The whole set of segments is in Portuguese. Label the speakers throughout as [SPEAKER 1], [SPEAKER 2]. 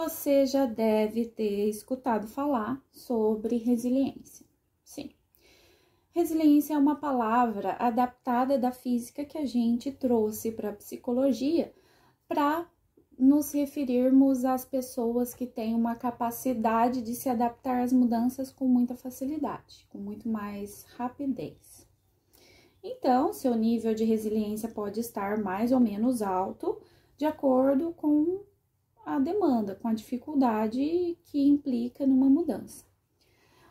[SPEAKER 1] você já deve ter escutado falar sobre resiliência. Sim. Resiliência é uma palavra adaptada da física que a gente trouxe para a psicologia para nos referirmos às pessoas que têm uma capacidade de se adaptar às mudanças com muita facilidade, com muito mais rapidez. Então, seu nível de resiliência pode estar mais ou menos alto, de acordo com a demanda, com a dificuldade que implica numa mudança.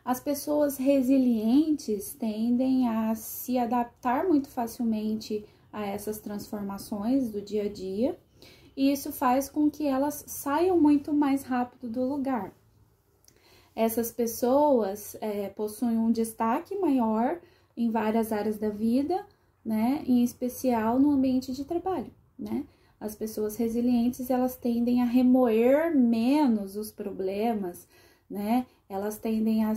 [SPEAKER 1] As pessoas resilientes tendem a se adaptar muito facilmente a essas transformações do dia a dia, e isso faz com que elas saiam muito mais rápido do lugar. Essas pessoas possuem um destaque maior em várias áreas da vida, né? Em especial no ambiente de trabalho, né? As pessoas resilientes, elas tendem a remoer menos os problemas, né? Elas tendem a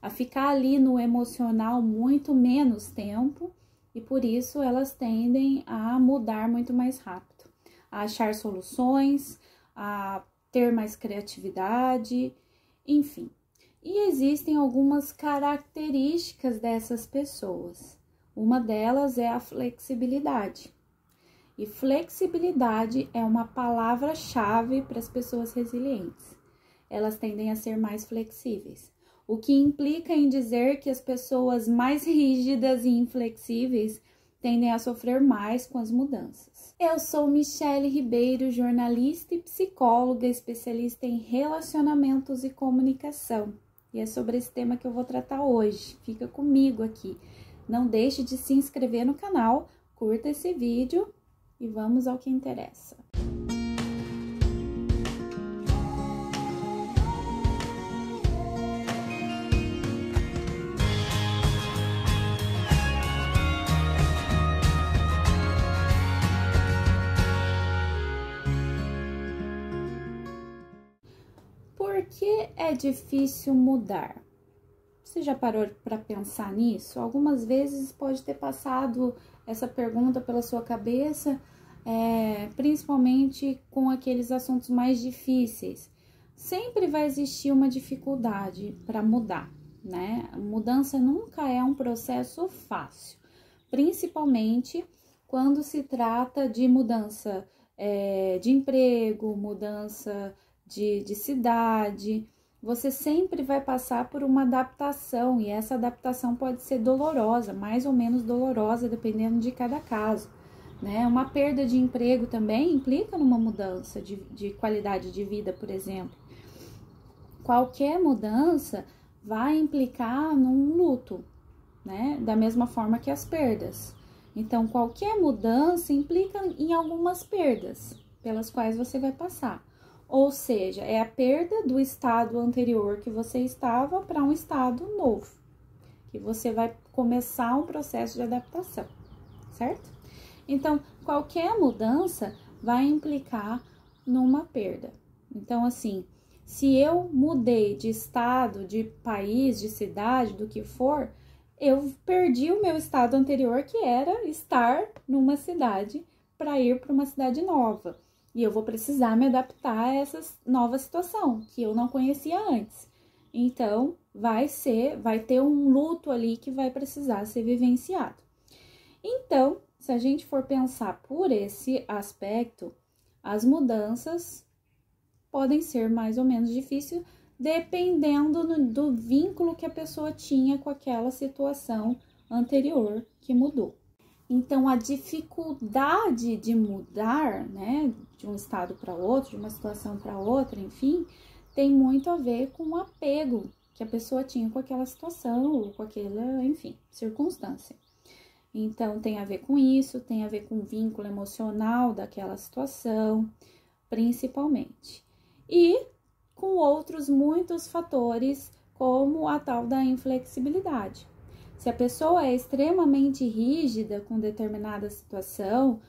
[SPEAKER 1] ficar ali no emocional muito menos tempo e por isso elas tendem a mudar muito mais rápido, a achar soluções, a ter mais criatividade, enfim. E existem algumas características dessas pessoas. Uma delas é a flexibilidade. E flexibilidade é uma palavra-chave para as pessoas resilientes. Elas tendem a ser mais flexíveis, o que implica em dizer que as pessoas mais rígidas e inflexíveis tendem a sofrer mais com as mudanças. Eu sou Michele Ribeiro, jornalista e psicóloga, especialista em relacionamentos e comunicação. E é sobre esse tema que eu vou tratar hoje. Fica comigo aqui. Não deixe de se inscrever no canal, curta esse vídeo e vamos ao que interessa. Por que é difícil mudar? Você já parou para pensar nisso? Algumas vezes pode ter passado essa pergunta pela sua cabeça, principalmente com aqueles assuntos mais difíceis. Sempre vai existir uma dificuldade para mudar, né? A mudança nunca é um processo fácil, principalmente quando se trata de mudança de emprego, mudança de cidade. Você sempre vai passar por uma adaptação e essa adaptação pode ser dolorosa, mais ou menos dolorosa, dependendo de cada caso, né? Uma perda de emprego também implica numa mudança de qualidade de vida, por exemplo. Qualquer mudança vai implicar num luto, né? Da mesma forma que as perdas. Então, qualquer mudança implica em algumas perdas pelas quais você vai passar. Ou seja, é a perda do estado anterior que você estava para um estado novo, que você vai começar um processo de adaptação, certo? Então, qualquer mudança vai implicar numa perda. Então, assim, se eu mudei de estado, de país, de cidade, do que for, eu perdi o meu estado anterior, que era estar numa cidade para ir para uma cidade nova. E eu vou precisar me adaptar a essa nova situação, que eu não conhecia antes. Então, vai ter um luto ali que vai precisar ser vivenciado. Então, se a gente for pensar por esse aspecto, as mudanças podem ser mais ou menos difíceis, dependendo do vínculo que a pessoa tinha com aquela situação anterior que mudou. Então, a dificuldade de mudar, né, de um estado para outro, de uma situação para outra, enfim, tem muito a ver com o apego que a pessoa tinha com aquela situação ou com aquela, enfim, circunstância. Então, tem a ver com isso, tem a ver com o vínculo emocional daquela situação, principalmente. E com outros muitos fatores, como a tal da inflexibilidade. Se a pessoa é extremamente rígida com determinada situação,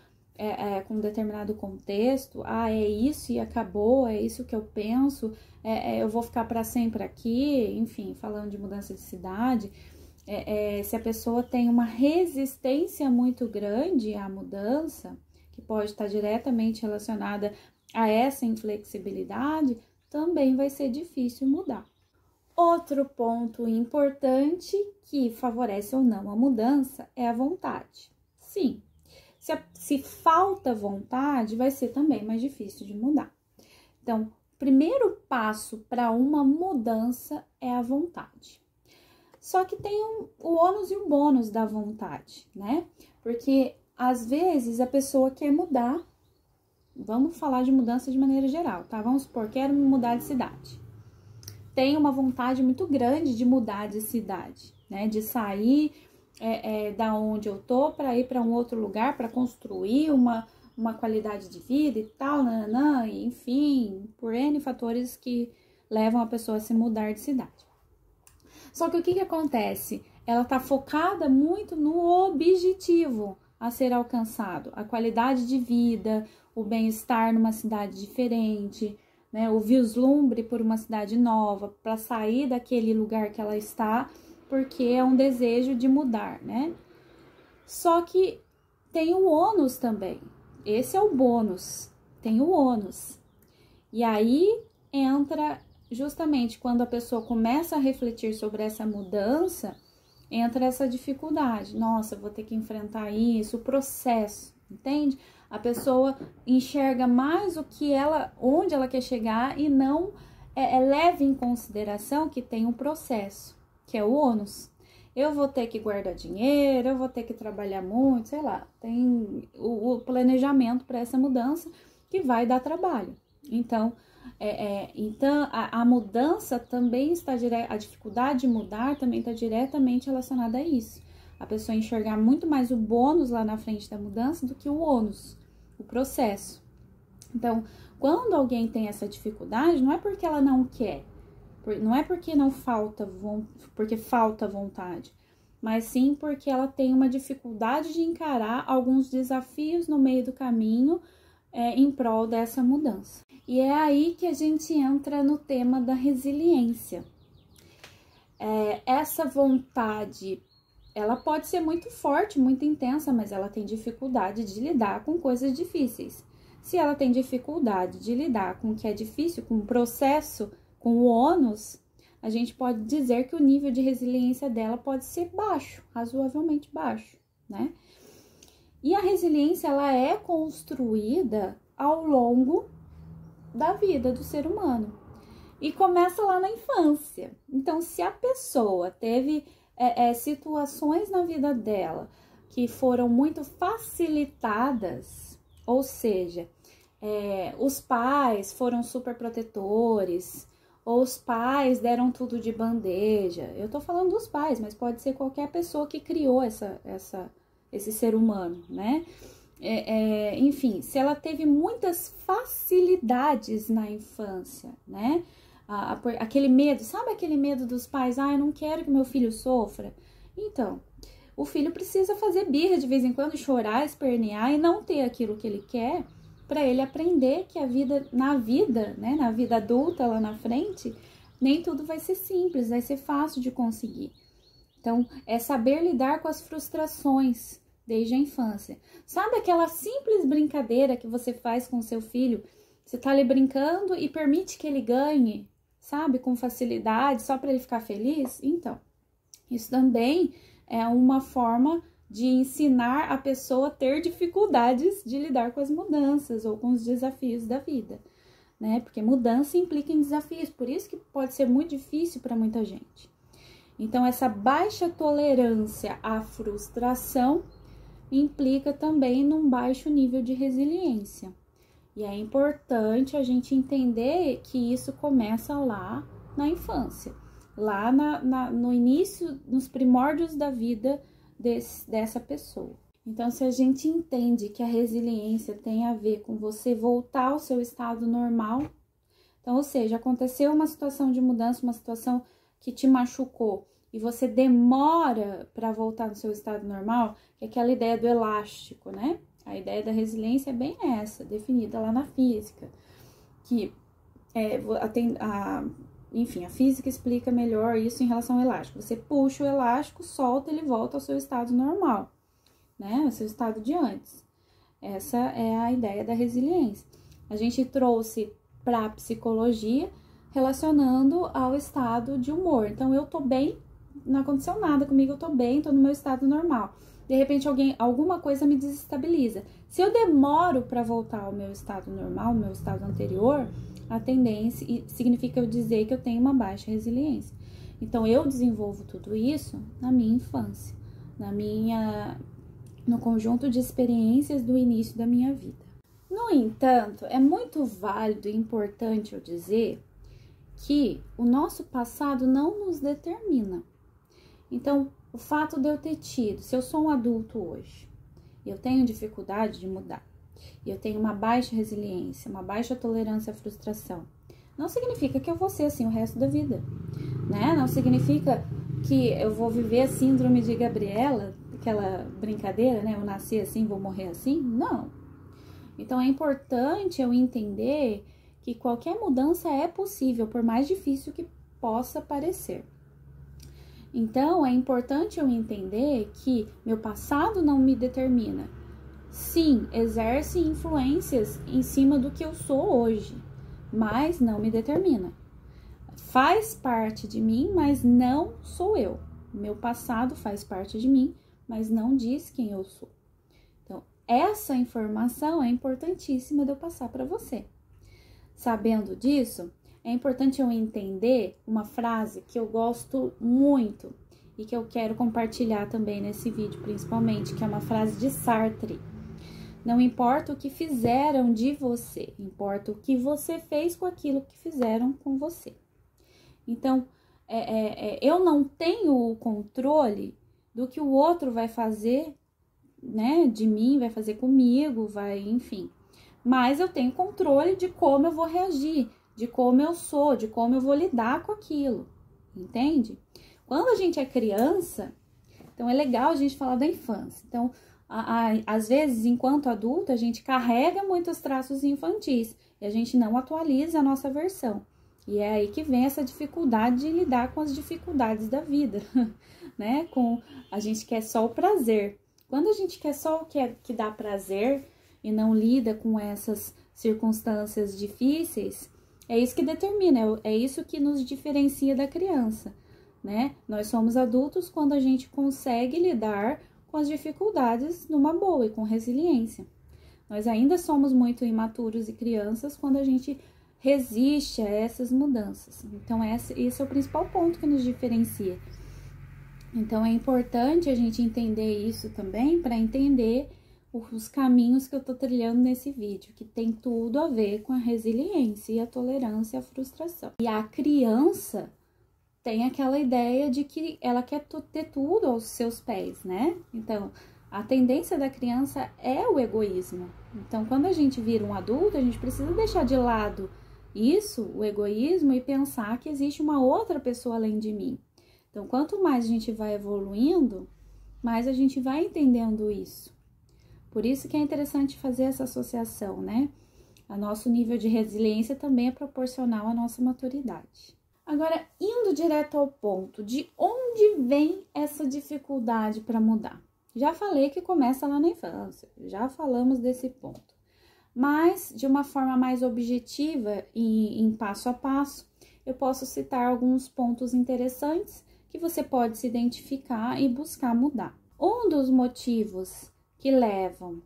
[SPEAKER 1] com determinado contexto, é isso e acabou, é isso que eu penso, eu vou ficar para sempre aqui, enfim, falando de mudança de cidade, se a pessoa tem uma resistência muito grande à mudança, que pode estar diretamente relacionada a essa inflexibilidade, também vai ser difícil mudar. Outro ponto importante que favorece ou não a mudança é a vontade. Sim, se falta vontade, vai ser também mais difícil de mudar. Então, o primeiro passo para uma mudança é a vontade. Só que tem o ônus e o bônus da vontade, né? Porque às vezes a pessoa quer mudar. Vamos falar de mudança de maneira geral, tá? Vamos supor, quero me mudar de cidade. Tenho uma vontade muito grande de mudar de cidade, né? De sair da onde eu tô para ir para um outro lugar, para construir uma qualidade de vida e tal, nananã, enfim, por N fatores que levam a pessoa a se mudar de cidade. Só que o que acontece? Ela tá focada muito no objetivo a ser alcançado, a qualidade de vida, o bem-estar numa cidade diferente, né? O vislumbre por uma cidade nova, para sair daquele lugar que ela está, porque é um desejo de mudar, né? Só que tem o ônus também. Esse é o bônus, tem o ônus. E aí entra justamente quando a pessoa começa a refletir sobre essa mudança, entra essa dificuldade. Nossa, eu vou ter que enfrentar isso, o processo, entende? A pessoa enxerga mais onde ela quer chegar e não leva em consideração que tem um processo, que é o ônus. Eu vou ter que guardar dinheiro, eu vou ter que trabalhar muito, sei lá. Tem o planejamento para essa mudança que vai dar trabalho. Então, a mudança também está a dificuldade de mudar também está diretamente relacionada a isso. A pessoa enxergar muito mais o bônus lá na frente da mudança do que o ônus, o processo. Então, quando alguém tem essa dificuldade, não é porque ela não quer, não é porque porque falta vontade, mas sim porque ela tem uma dificuldade de encarar alguns desafios no meio do caminho em prol dessa mudança. E é aí que a gente entra no tema da resiliência. Essa vontade, ela pode ser muito forte, muito intensa, mas ela tem dificuldade de lidar com coisas difíceis. Se ela tem dificuldade de lidar com o que é difícil, com o processo, com o ônus, a gente pode dizer que o nível de resiliência dela pode ser baixo, razoavelmente baixo, né? E a resiliência, ela é construída ao longo da vida do ser humano. E começa lá na infância. Então, se a pessoa teve situações na vida dela que foram muito facilitadas, ou seja, os pais foram super protetores, ou os pais deram tudo de bandeja. Eu tô falando dos pais, mas pode ser qualquer pessoa que criou esse ser humano, né? Enfim, se ela teve muitas facilidades na infância, né? Aquele medo, sabe aquele medo dos pais? Eu não quero que meu filho sofra. Então, o filho precisa fazer birra de vez em quando, chorar, espernear e não ter aquilo que ele quer, para ele aprender que na vida adulta lá na frente, nem tudo vai ser simples, vai ser fácil de conseguir. Então, é saber lidar com as frustrações desde a infância. Sabe aquela simples brincadeira que você faz com seu filho? Você tá ali brincando e permite que ele ganhe, sabe? Com facilidade, só para ele ficar feliz? Então, isso também é uma forma de ensinar a pessoa a ter dificuldades de lidar com as mudanças ou com os desafios da vida, né? Porque mudança implica em desafios, por isso que pode ser muito difícil para muita gente. Então, essa baixa tolerância à frustração implica também num baixo nível de resiliência. E é importante a gente entender que isso começa lá na infância, lá no início, nos primórdios da vida dessa pessoa. Então, se a gente entende que a resiliência tem a ver com você voltar ao seu estado normal, então, ou seja, aconteceu uma situação de mudança, uma situação que te machucou, e você demora para voltar no seu estado normal, que é aquela ideia do elástico, né? A ideia da resiliência é bem essa, definida lá na física, que enfim, a física explica melhor isso em relação ao elástico. Você puxa o elástico, solta, ele volta ao seu estado normal, né? Ao seu estado de antes. Essa é a ideia da resiliência. A gente trouxe para a psicologia relacionando ao estado de humor. Então, eu tô bem, não aconteceu nada comigo, eu tô bem, tô no meu estado normal. De repente, alguma coisa me desestabiliza. Se eu demoro para voltar ao meu estado normal, meu estado anterior, a tendência significa eu dizer que eu tenho uma baixa resiliência. Então, eu desenvolvo tudo isso na minha infância, no conjunto de experiências do início da minha vida. No entanto, é muito válido e importante eu dizer que o nosso passado não nos determina. Então, o fato de eu ter tido, se eu sou um adulto hoje, eu tenho dificuldade de mudar, eu tenho uma baixa resiliência, uma baixa tolerância à frustração, não significa que eu vou ser assim o resto da vida, né? Não significa que eu vou viver a síndrome de Gabriela, aquela brincadeira, né? Eu nasci assim, vou morrer assim. Não. Então, é importante eu entender que qualquer mudança é possível, por mais difícil que possa parecer. Então, é importante eu entender que meu passado não me determina. Sim, exerce influências em cima do que eu sou hoje, mas não me determina. Faz parte de mim, mas não sou eu. Meu passado faz parte de mim, mas não diz quem eu sou. Então, essa informação é importantíssima de eu passar para você. Sabendo disso, é importante eu entender uma frase que eu gosto muito e que eu quero compartilhar também nesse vídeo, principalmente, que é uma frase de Sartre. Não importa o que fizeram de você, importa o que você fez com aquilo que fizeram com você. Então, eu não tenho o controle do que o outro vai fazer, né, de mim, vai fazer comigo, enfim. Mas eu tenho controle de como eu vou reagir, de como eu sou, de como eu vou lidar com aquilo, entende? Quando a gente é criança, então é legal a gente falar da infância. Então, às vezes, enquanto adulto, a gente carrega muitos traços infantis e a gente não atualiza a nossa versão. E é aí que vem essa dificuldade de lidar com as dificuldades da vida, né? A gente quer só o prazer. Quando a gente quer só o que dá prazer e não lida com essas circunstâncias difíceis, é isso que determina, é isso que nos diferencia da criança, né? Nós somos adultos quando a gente consegue lidar com as dificuldades numa boa e com resiliência. Nós ainda somos muito imaturos e crianças quando a gente resiste a essas mudanças. Então, esse é o principal ponto que nos diferencia. Então, é importante a gente entender isso também para entender os caminhos que eu tô trilhando nesse vídeo, que tem tudo a ver com a resiliência e a tolerância à frustração. E a criança tem aquela ideia de que ela quer ter tudo aos seus pés, né? Então, a tendência da criança é o egoísmo. Então, quando a gente vira um adulto, a gente precisa deixar de lado o egoísmo, e pensar que existe uma outra pessoa além de mim. Então, quanto mais a gente vai evoluindo, mais a gente vai entendendo isso. Por isso que é interessante fazer essa associação, né? O nosso nível de resiliência também é proporcional à nossa maturidade. Agora, indo direto ao ponto, de onde vem essa dificuldade para mudar? Já falei que começa lá na infância, já falamos desse ponto. Mas, de uma forma mais objetiva e em passo a passo, eu posso citar alguns pontos interessantes que você pode se identificar e buscar mudar. Um dos motivos que levam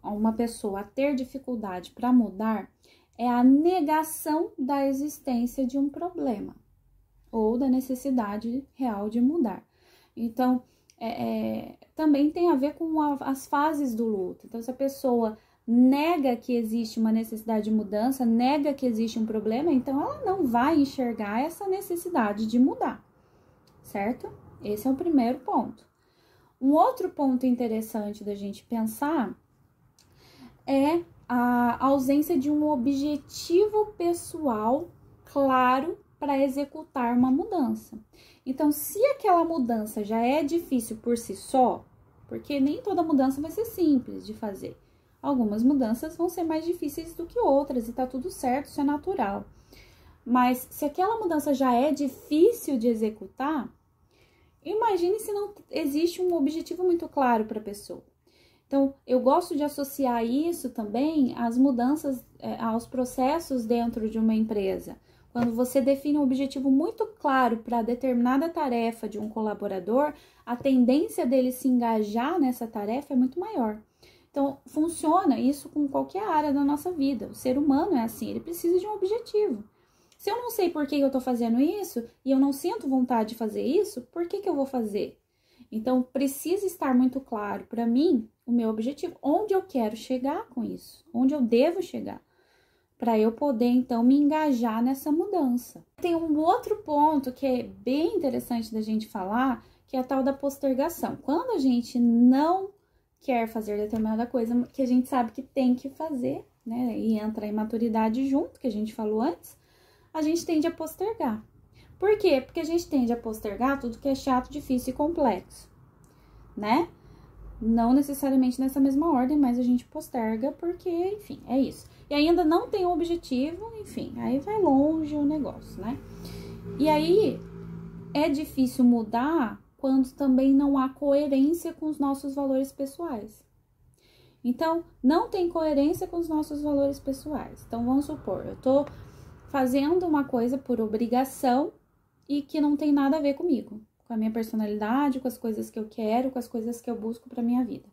[SPEAKER 1] a uma pessoa a ter dificuldade para mudar é a negação da existência de um problema ou da necessidade real de mudar. Então, também tem a ver com as fases do luto. Então, se a pessoa nega que existe uma necessidade de mudança, nega que existe um problema, então ela não vai enxergar essa necessidade de mudar, certo? Esse é o primeiro ponto. Um outro ponto interessante da gente pensar é a ausência de um objetivo pessoal claro para executar uma mudança. Então, se aquela mudança já é difícil por si só, porque nem toda mudança vai ser simples de fazer. Algumas mudanças vão ser mais difíceis do que outras e tá tudo certo, isso é natural. Mas se aquela mudança já é difícil de executar, imagine se não existe um objetivo muito claro para a pessoa. Então, eu gosto de associar isso também às mudanças, aos processos dentro de uma empresa. Quando você define um objetivo muito claro para determinada tarefa de um colaborador, a tendência dele se engajar nessa tarefa é muito maior. Então, funciona isso com qualquer área da nossa vida. O ser humano é assim, ele precisa de um objetivo. Se eu não sei por que eu estou fazendo isso e eu não sinto vontade de fazer isso, por que eu vou fazer? Então, precisa estar muito claro para mim o meu objetivo, onde eu quero chegar com isso, onde eu devo chegar, para eu poder, então, me engajar nessa mudança. Tem um outro ponto que é bem interessante da gente falar, que é a tal da postergação. Quando a gente não quer fazer determinada coisa que a gente sabe que tem que fazer, né, e entra a imaturidade junto, que a gente falou antes, a gente tende a postergar. Por quê? Porque a gente tende a postergar tudo que é chato, difícil e complexo, né? Não necessariamente nessa mesma ordem, mas a gente posterga porque, enfim, é isso. E ainda não tem um objetivo, enfim, aí vai longe o negócio, né? E aí, é difícil mudar quando também não há coerência com os nossos valores pessoais. Então, não tem coerência com os nossos valores pessoais. Então, vamos supor, eu tô fazendo uma coisa por obrigação e que não tem nada a ver comigo, com a minha personalidade, com as coisas que eu quero, com as coisas que eu busco para minha vida.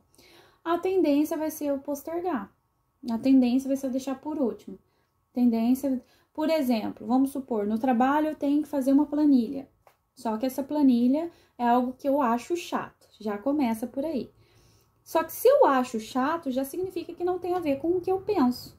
[SPEAKER 1] A tendência vai ser eu postergar. A tendência vai ser eu deixar por último. Tendência, por exemplo, vamos supor, no trabalho eu tenho que fazer uma planilha. Só que essa planilha é algo que eu acho chato. Já começa por aí. Só que se eu acho chato, já significa que não tem a ver com o que eu penso.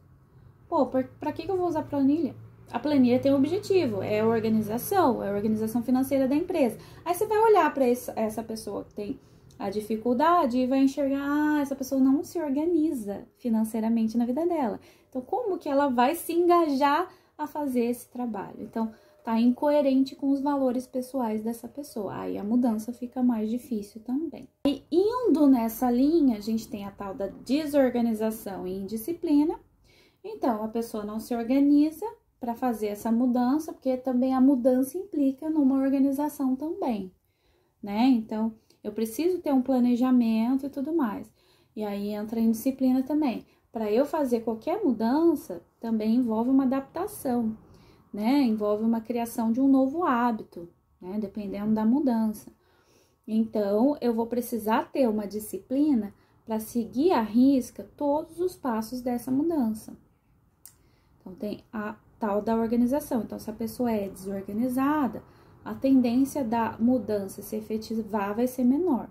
[SPEAKER 1] Pô, pra que eu vou usar planilha? A planilha tem um objetivo, é a organização financeira da empresa. Aí você vai olhar para essa pessoa que tem a dificuldade e vai enxergar, essa pessoa não se organiza financeiramente na vida dela. Então, como que ela vai se engajar a fazer esse trabalho? Então, tá incoerente com os valores pessoais dessa pessoa. Aí a mudança fica mais difícil também. E indo nessa linha, a gente tem a tal da desorganização e indisciplina. Então, a pessoa não se organiza para fazer essa mudança, porque também a mudança implica numa organização também, né? Então, eu preciso ter um planejamento e tudo mais. E aí entra a indisciplina também. Para eu fazer qualquer mudança, também envolve uma adaptação, né? Envolve uma criação de um novo hábito, né? Dependendo da mudança. Então, eu vou precisar ter uma disciplina para seguir à risca todos os passos dessa mudança. Então, tem a tal da organização. Então, se a pessoa é desorganizada, a tendência da mudança se efetivar vai ser menor,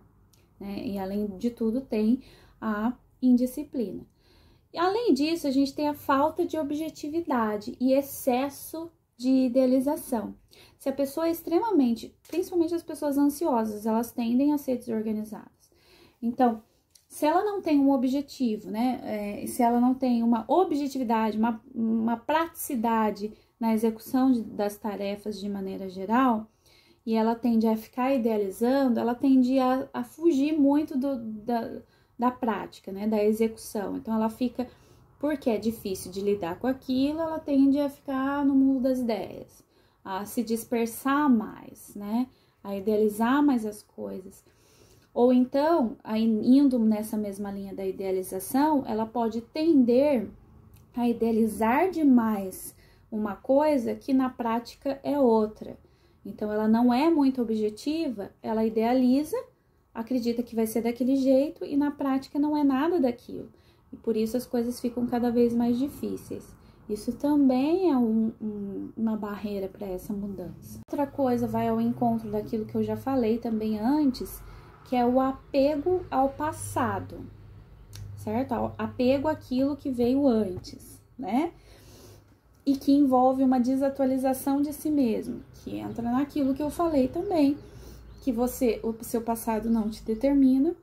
[SPEAKER 1] né? E além de tudo, tem a indisciplina. E além disso, a gente tem a falta de objetividade e excesso de idealização. Se a pessoa é extremamente, principalmente as pessoas ansiosas, elas tendem a ser desorganizadas. Então, se ela não tem um objetivo, né? Se ela não tem uma objetividade, uma praticidade na execução das tarefas de maneira geral, e ela tende a ficar idealizando, ela tende a fugir muito da prática, né? Da execução. Então, ela fica, porque é difícil de lidar com aquilo, ela tende a ficar no mundo das ideias, a se dispersar mais, né? A idealizar mais as coisas. Ou então, indo nessa mesma linha da idealização, ela pode tender a idealizar demais uma coisa que na prática é outra. Então, ela não é muito objetiva, ela idealiza, acredita que vai ser daquele jeito e na prática não é nada daquilo. E por isso as coisas ficam cada vez mais difíceis. Isso também é uma barreira para essa mudança. Outra coisa vai ao encontro daquilo que eu já falei também antes, que é o apego ao passado, certo? Apego àquilo que veio antes, né? E que envolve uma desatualização de si mesmo, que entra naquilo que eu falei também, que o seu passado não te determina,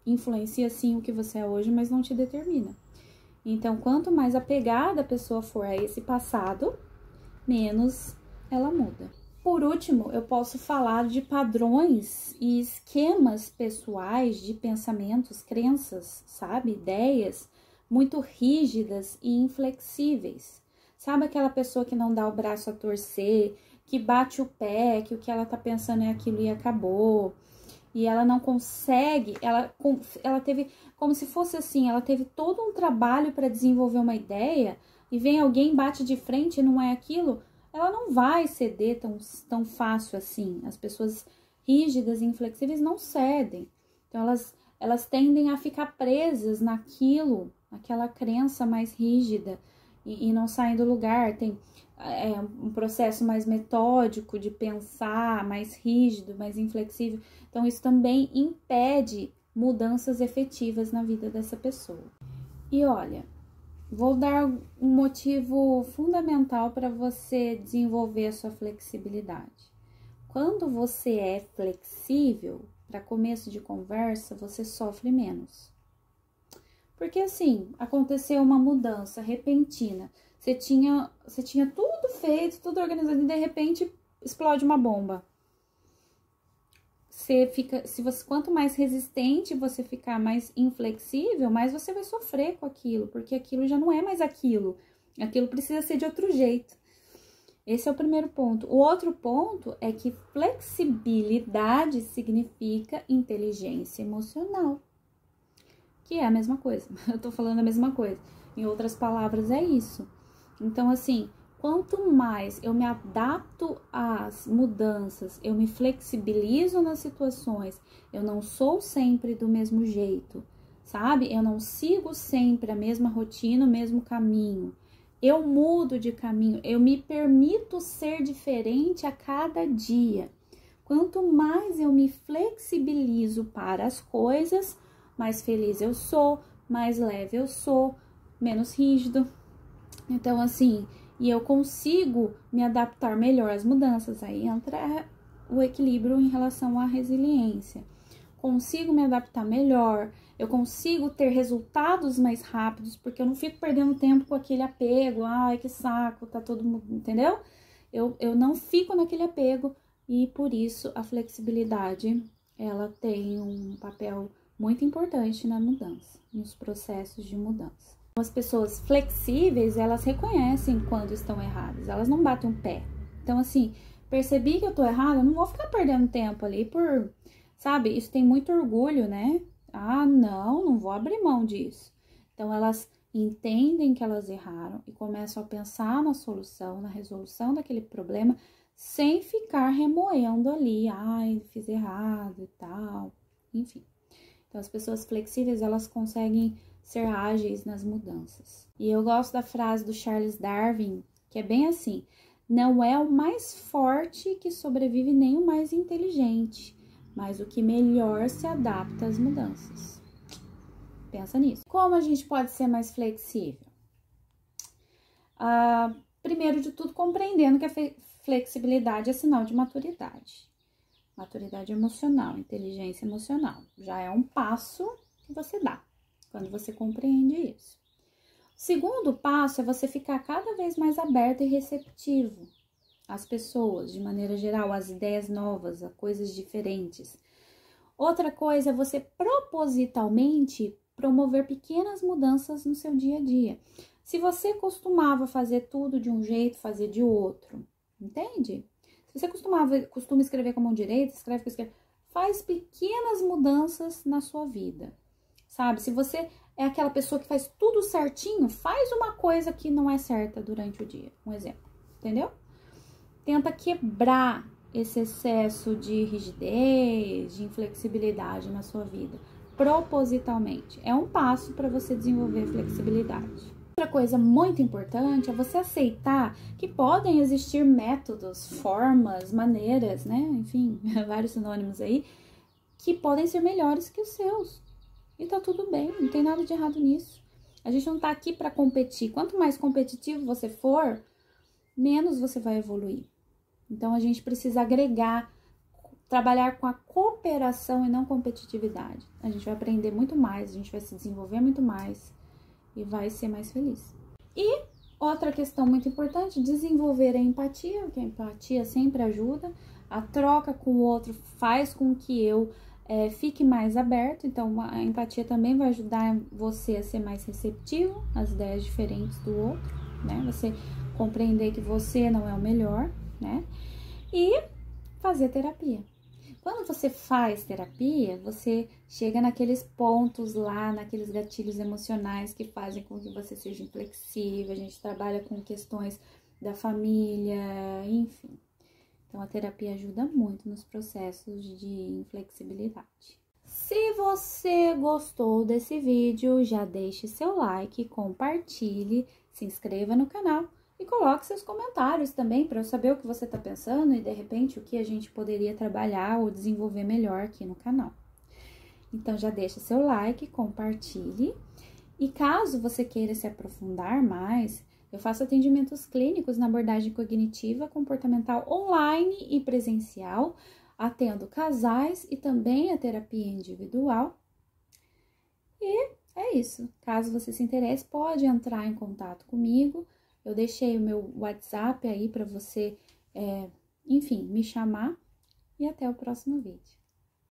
[SPEAKER 1] influencia sim o que você é hoje, mas não te determina. Então, quanto mais apegada a pessoa for a esse passado, menos ela muda. Por último, eu posso falar de padrões e esquemas pessoais de pensamentos, crenças, sabe? Ideias muito rígidas e inflexíveis. Sabe aquela pessoa que não dá o braço a torcer, que bate o pé, que o que ela tá pensando é aquilo e acabou. e ela não consegue, ela teve, como se fosse assim, ela teve todo um trabalho para desenvolver uma ideia, e vem alguém, bate de frente e não é aquilo, ela não vai ceder tão fácil assim. As pessoas rígidas e inflexíveis não cedem. Então, elas tendem a ficar presas naquela crença mais rígida e não saem do lugar. Tem um processo mais metódico de pensar, mais rígido, mais inflexível. Então, isso também impede mudanças efetivas na vida dessa pessoa. E olha, vou dar um motivo fundamental para você desenvolver a sua flexibilidade. Quando você é flexível, para começo de conversa, você sofre menos. Porque assim, aconteceu uma mudança repentina. Você tinha tudo feito, tudo organizado, e de repente explode uma bomba. Quanto mais resistente você ficar, mais inflexível, mais você vai sofrer com aquilo, porque aquilo já não é mais aquilo. Aquilo precisa ser de outro jeito. Esse é o primeiro ponto. O outro ponto é que flexibilidade significa inteligência emocional, que é a mesma coisa. Eu tô falando a mesma coisa. Em outras palavras, é isso. Então, assim, quanto mais eu me adapto às mudanças, eu me flexibilizo nas situações, eu não sou sempre do mesmo jeito, sabe? Eu não sigo sempre a mesma rotina, o mesmo caminho. Eu mudo de caminho, eu me permito ser diferente a cada dia. Quanto mais eu me flexibilizo para as coisas, mais feliz eu sou, mais leve eu sou, menos rígido. Então, assim, e eu consigo me adaptar melhor às mudanças. Aí entra o equilíbrio em relação à resiliência. Consigo me adaptar melhor, eu consigo ter resultados mais rápidos, porque eu não fico perdendo tempo com aquele apego, ai, que saco, tá todo mundo, entendeu? Eu não fico naquele apego, e por isso a flexibilidade, ela tem um papel muito importante na mudança, nos processos de mudança. As pessoas flexíveis, elas reconhecem quando estão erradas, elas não batem o pé. Então, assim, percebi que eu tô errada, eu não vou ficar perdendo tempo ali por... Sabe, isso tem muito orgulho, né? Ah, não vou abrir mão disso. Então, elas entendem que elas erraram e começam a pensar na solução, na resolução daquele problema, sem ficar remoendo ali, ai, fiz errado e tal, enfim. Então, as pessoas flexíveis, elas conseguem ser ágeis nas mudanças. E eu gosto da frase do Charles Darwin, que é bem assim: não é o mais forte que sobrevive nem o mais inteligente, mas o que melhor se adapta às mudanças. Pensa nisso. Como a gente pode ser mais flexível? Primeiro de tudo, compreendendo que a flexibilidade é sinal de maturidade. Maturidade emocional, inteligência emocional. Já é um passo que você dá quando você compreende isso. O segundo passo é você ficar cada vez mais aberto e receptivo às pessoas, de maneira geral, às ideias novas, a coisas diferentes. Outra coisa é você propositalmente promover pequenas mudanças no seu dia a dia. Se você costumava fazer tudo de um jeito, fazer de outro, entende? Se você costuma escrever com a mão direita, escreve com a esquerda, faz pequenas mudanças na sua vida, sabe? Se você é aquela pessoa que faz tudo certinho, faz uma coisa que não é certa durante o dia, um exemplo, entendeu? Tenta quebrar esse excesso de rigidez, de inflexibilidade na sua vida, propositalmente. É um passo para você desenvolver flexibilidade. Outra coisa muito importante é você aceitar que podem existir métodos, formas, maneiras, né? Enfim, vários sinônimos aí, que podem ser melhores que os seus. E tá tudo bem, não tem nada de errado nisso. A gente não tá aqui para competir. Quanto mais competitivo você for, menos você vai evoluir. Então, a gente precisa agregar, trabalhar com a cooperação e não competitividade. A gente vai aprender muito mais, a gente vai se desenvolver muito mais e vai ser mais feliz. E outra questão muito importante, desenvolver a empatia, porque a empatia sempre ajuda. A troca com o outro faz com que eu fique mais aberto, então a empatia também vai ajudar você a ser mais receptivo às ideias diferentes do outro, né? Você compreender que você não é o melhor, né? E fazer terapia. Quando você faz terapia, você chega naqueles pontos lá, naqueles gatilhos emocionais que fazem com que você seja inflexível. A gente trabalha com questões da família, enfim. Então, a terapia ajuda muito nos processos de inflexibilidade. Se você gostou desse vídeo, já deixe seu like, compartilhe, se inscreva no canal e coloque seus comentários também para eu saber o que você está pensando e, de repente, o que a gente poderia trabalhar ou desenvolver melhor aqui no canal. Então, já deixa seu like, compartilhe. E caso você queira se aprofundar mais, eu faço atendimentos clínicos na abordagem cognitiva comportamental online e presencial, atendo casais e também a terapia individual. E é isso. Caso você se interesse, pode entrar em contato comigo. Eu deixei o meu WhatsApp aí para você, enfim, me chamar. E até o próximo vídeo.